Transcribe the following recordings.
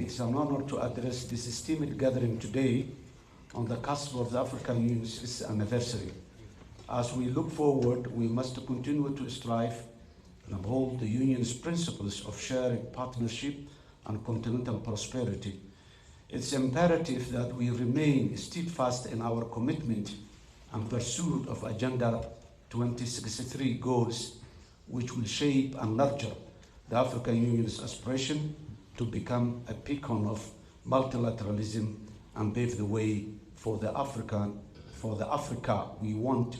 It's an honor to address this esteemed gathering today on the cusp of the African Union's anniversary. As we look forward, we must continue to strive and uphold the Union's principles of sharing, partnership, and continental prosperity. It's imperative that we remain steadfast in our commitment and pursuit of Agenda 2063 goals, which will shape and nurture the African Union's aspiration to become a beacon of multilateralism and pave the way for the Africa we want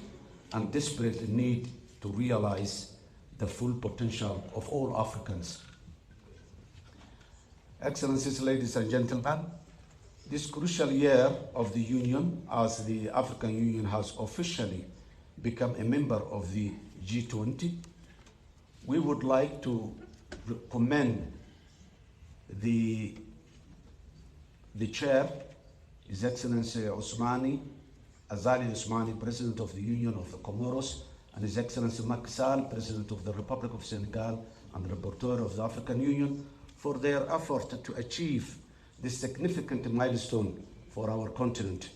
and desperately need to realize the full potential of all Africans. Excellencies, ladies and gentlemen, this crucial year of the Union, as the African Union has officially become a member of the G20, we would like to commend the chair, His Excellency Azali Ousmane, President of the Union of the Comoros, and His Excellency Macky Sall, President of the Republic of Senegal and Rapporteur of the African Union, for their effort to achieve this significant milestone for our continent.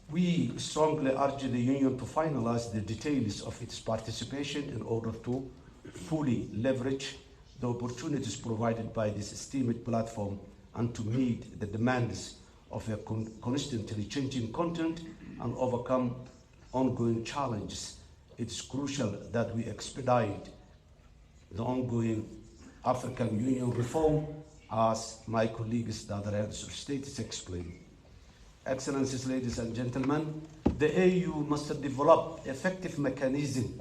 We strongly urge the Union to finalize the details of its participation in order to fully leverage the opportunities provided by this esteemed platform and to meet the demands of a constantly changing continent and overcome ongoing challenges. It's crucial that we expedite the ongoing African Union reform, as my colleagues, the other heads of states, explained. Excellencies, ladies and gentlemen, the AU must develop effective mechanisms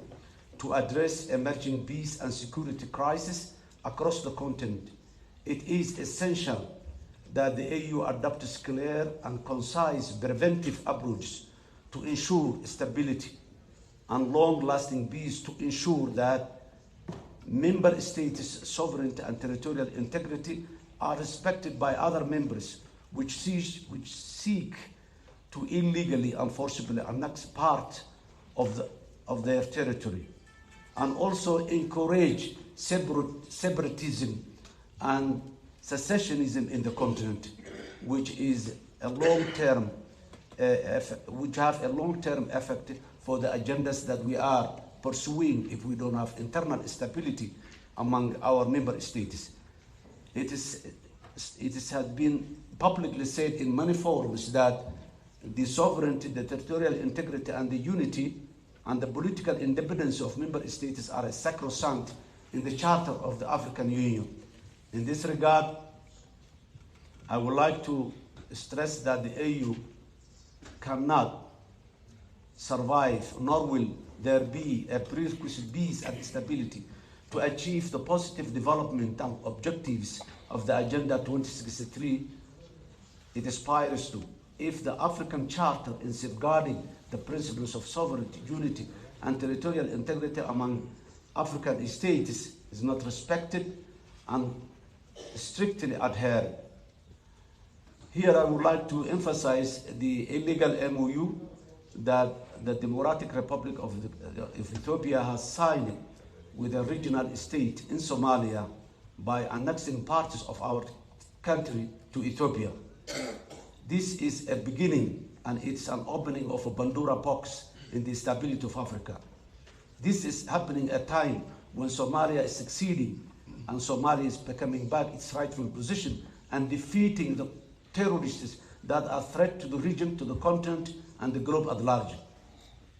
to address emerging peace and security crises across the continent. It is essential that the AU adopts clear and concise preventive approaches to ensure stability and long-lasting peace, to ensure that member states' sovereignty and territorial integrity are respected by other members which seek to illegally and forcibly annex part of their territory, and also encourage separatism and secessionism in the continent, which is a long-term, which have a long-term effect for the agendas that we are pursuing if we don't have internal stability among our member states. It has been publicly said in many forums that the sovereignty, the territorial integrity, and the unity and the political independence of member states are a sacrosanct in the Charter of the African Union. In this regard, I would like to stress that the AU cannot survive, nor will there be a prerequisite peace and stability to achieve the positive development and objectives of the Agenda 2063 it aspires to, if the African Charter in safeguarding the principles of sovereignty, unity, and territorial integrity among African states is not respected and strictly adhered. Here I would like to emphasize the illegal MOU that the Democratic Republic of Ethiopia has signed with a regional state in Somalia by annexing parts of our country to Ethiopia. This is a beginning, and it's an opening of a Pandora box in the stability of Africa. This is happening at a time when Somalia is succeeding and Somalia is becoming back its rightful position and defeating the terrorists that are a threat to the region, to the continent, and the globe at large.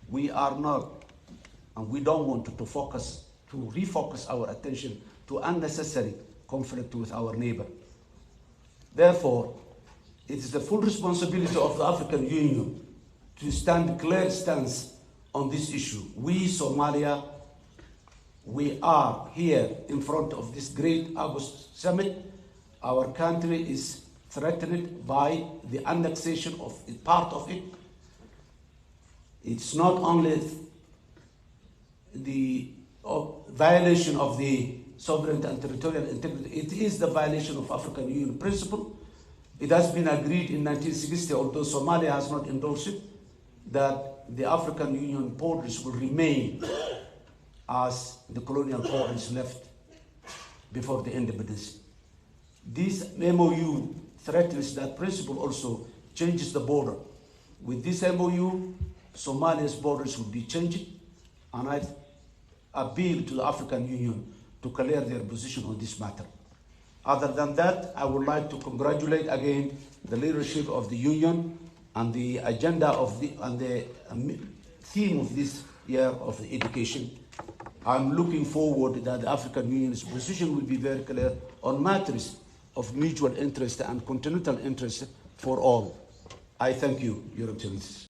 We are not, and we don't want to refocus our attention to unnecessary conflict with our neighbor. Therefore, it is the full responsibility of the African Union to stand a clear stance on this issue. We, Somalia, we are here in front of this great August summit. Our country is threatened by the annexation of part of it. It's not only the violation of the sovereignty and territorial integrity, it is the violation of African Union principle. It has been agreed in 1960, although Somalia has not endorsed it, that the African Union borders will remain as the colonial borders left before the independence. This MOU threatens that principle also changes the border. With this MOU, Somalia's borders will be changed, and I appeal to the African Union to clear their position on this matter. Other than that, I would like to congratulate again the leadership of the Union and the agenda of the theme of this year of education. I'm looking forward that the African Union's position will be very clear on matters of mutual interest and continental interest for all. I thank you, Your Excellencies.